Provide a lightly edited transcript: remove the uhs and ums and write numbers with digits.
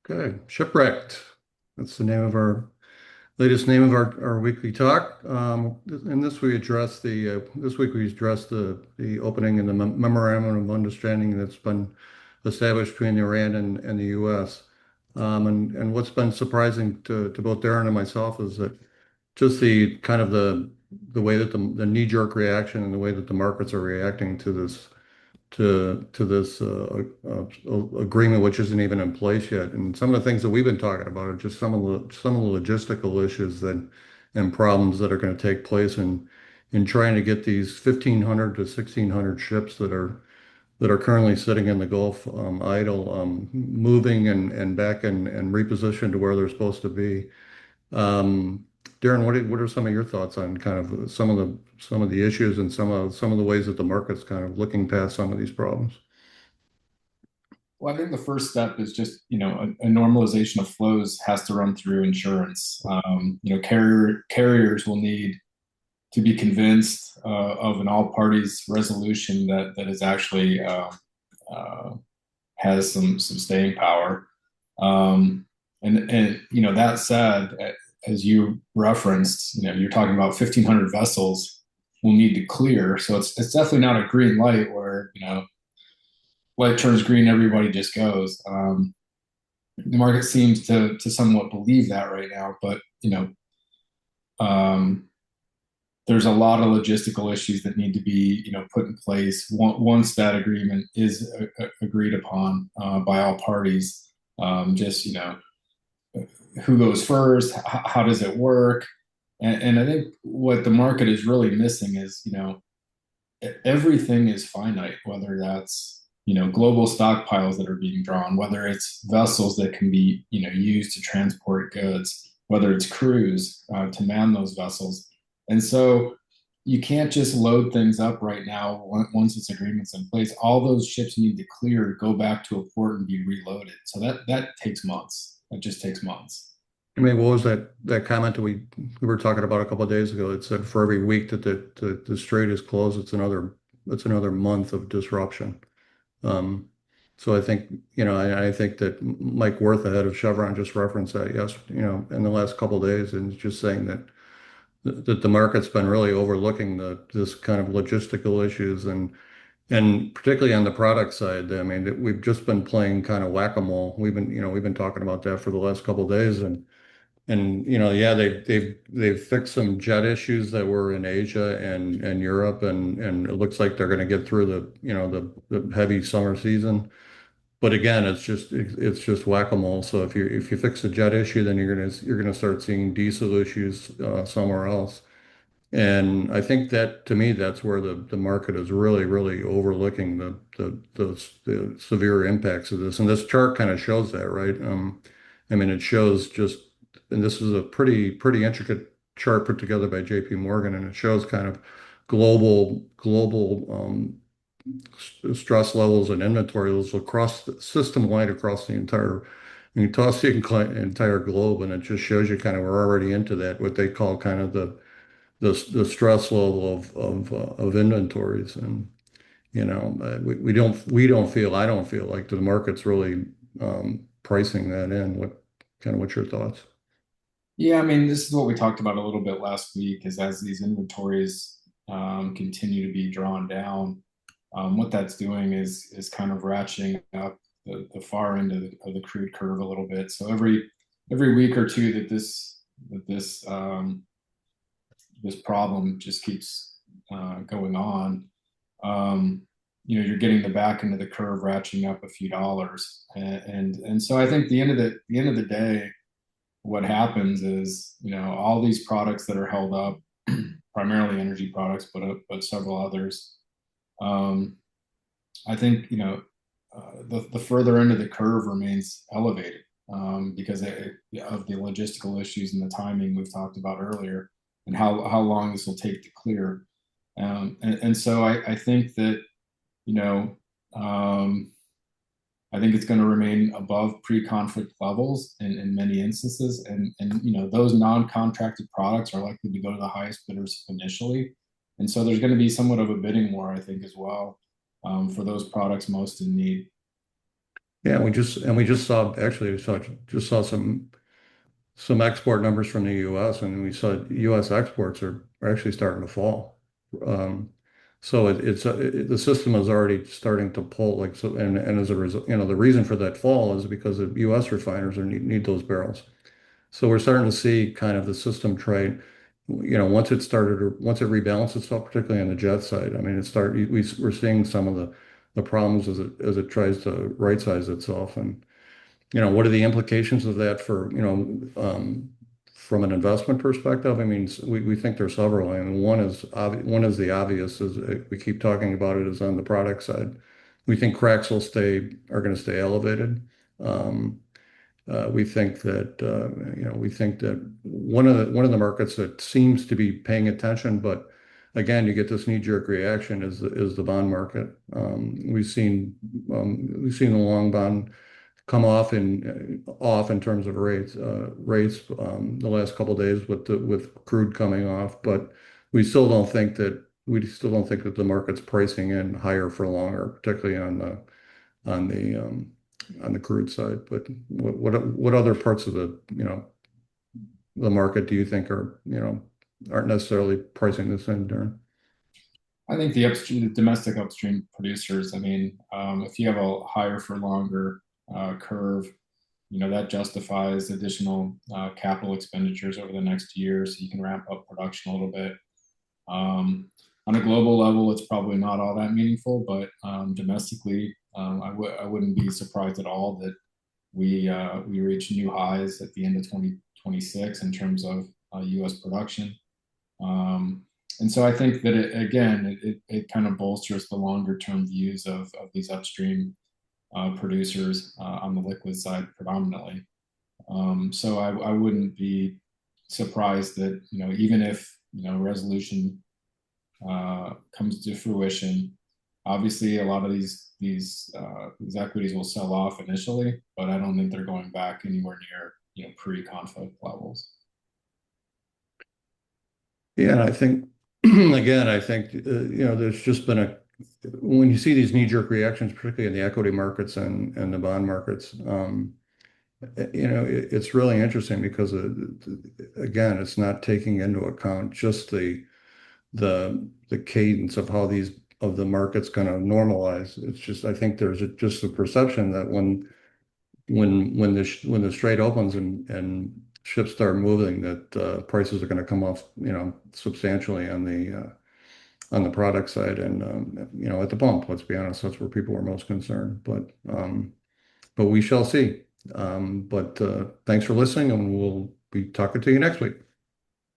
Okay, Shipwrecked. That's the name of our latest name of our weekly talk. And this week we addressed the opening and the memorandum of understanding that's been established between Iran and the U.S. And what's been surprising to both Darren and myself is that just the kind of the way that the knee-jerk reaction and the way that the markets are reacting to this agreement, which isn't even in place yet. And some of the things that we've been talking about are just some of the logistical issues and problems that are going to take place in trying to get these 1,500 to 1,600 ships that are currently sitting in the Gulf idle, moving and back and repositioned to where they're supposed to be. Um, Darren, what are some of your thoughts on kind of some of the issues and some of the ways that the market's kind of looking past some of these problems? Well, I think the first step is just, a normalization of flows has to run through insurance. Carriers will need to be convinced of an all parties resolution that is actually uh, has some staying power. Um, and that said, as you referenced, you're talking about 1,500 vessels will need to clear. So it's definitely not a green light where light turns green, everybody just goes. The market seems to somewhat believe that right now, but um, there's a lot of logistical issues that need to be put in place once that agreement is agreed upon by all parties. Just who goes first, how does it work, and I think what the market is really missing is everything is finite, whether that's global stockpiles that are being drawn, whether it's vessels that can be used to transport goods, whether it's crews to man those vessels. And so you can't just load things up right now once this agreement's in place. All those ships need to clear, go back to a port, and be reloaded. So that takes months. That just takes months. I mean, what was that comment that we were talking about a couple of days ago? It said for every week that the strait is closed, it's another month of disruption. Um, so I think, I think that Mike Worth, the head of Chevron, just referenced that, yes, in the last couple of days, and just saying that the market's been really overlooking this kind of logistical issues and particularly on the product side. I mean, we've just been playing kind of whack-a-mole. We've been talking about that for the last couple of days, and yeah, they've fixed some jet issues that were in Asia and Europe, and it looks like they're going to get through the heavy summer season. But again, it's just whack-a-mole. So if you fix the jet issue, then you're gonna start seeing diesel issues somewhere else. And I think that, to me, that's where the market is really overlooking the severe impacts of this. And this chart kind of shows that, right? I mean, it shows just, and this is a pretty intricate chart put together by J.P. Morgan, and it shows kind of global stress levels and inventory levels across system wide across the entire. You can toss the entire globe, and it just shows you kind of we're already into that, what they call kind of the stress level of inventories. And I don't feel like the market's really pricing that in. What's your thoughts? Yeah, I mean, this is what we talked about a little bit last week, is as these inventories continue to be drawn down, what that's doing is kind of ratcheting up the far end of the crude curve a little bit. So every week or two that this problem just keeps going on, you're getting the back end of the curve ratcheting up a few dollars, and so I think the end of the day, what happens is all these products that are held up, primarily energy products, but several others. Um, I think the further end of the curve remains elevated because of the logistical issues and the timing we've talked about earlier, and how long this will take to clear. And so I think that you know um, I think it's going to remain above pre-conflict levels in many instances, and those non-contracted products are likely to go to the highest bidders initially, and so there's going to be somewhat of a bidding war, I think, as well, for those products most in need. Yeah, we just saw actually just saw some export numbers from the U.S. and we saw U.S. exports are actually starting to fall. Um, so the system is already starting to pull like so, and as a result, the reason for that fall is because the U.S. refiners need those barrels. So we're starting to see kind of the system trade. Once it rebalanced itself, particularly on the jet side. I mean, we're seeing some of the problems as it tries to right size itself and what are the implications of that for, from an investment perspective? I mean, we think there's several. I mean, one is the obvious, is we keep talking about it, is on the product side. We think cracks are going to stay elevated. Um, we think that one of the markets that seems to be paying attention, but again, you get this knee-jerk reaction is the bond market. We've seen the long bond come off in terms of rates the last couple of days with crude coming off, but we still don't think that the market's pricing in higher for longer, particularly on the um, on the crude side. But what other parts of the market do you think aren't necessarily pricing this in, Darren? I think the domestic upstream producers. I mean, if you have a higher for longer curve, that justifies additional capital expenditures over the next year, so you can ramp up production a little bit. On a global level, it's probably not all that meaningful, but domestically, I wouldn't be surprised at all that we reach new highs at the end of 2026 in terms of U.S. production. Um, and so I think that it kind of bolsters the longer term views of these upstream producers on the liquid side predominantly. So I wouldn't be surprised that, even if, resolution comes to fruition, obviously a lot of these equities will sell off initially, but I don't think they're going back anywhere near, pre-conflict levels. Yeah, and I think again, there's just been when you see these knee-jerk reactions, particularly in the equity markets and the bond markets, it's really interesting because again, it's not taking into account just the cadence of how these of the market's going to normalize. It's just I think there's just a perception that when the strait opens and ships start moving, that prices are going to come off, substantially on the product side and at the pump. Let's be honest, that's where people are most concerned. But we shall see. But thanks for listening, and we'll be talking to you next week.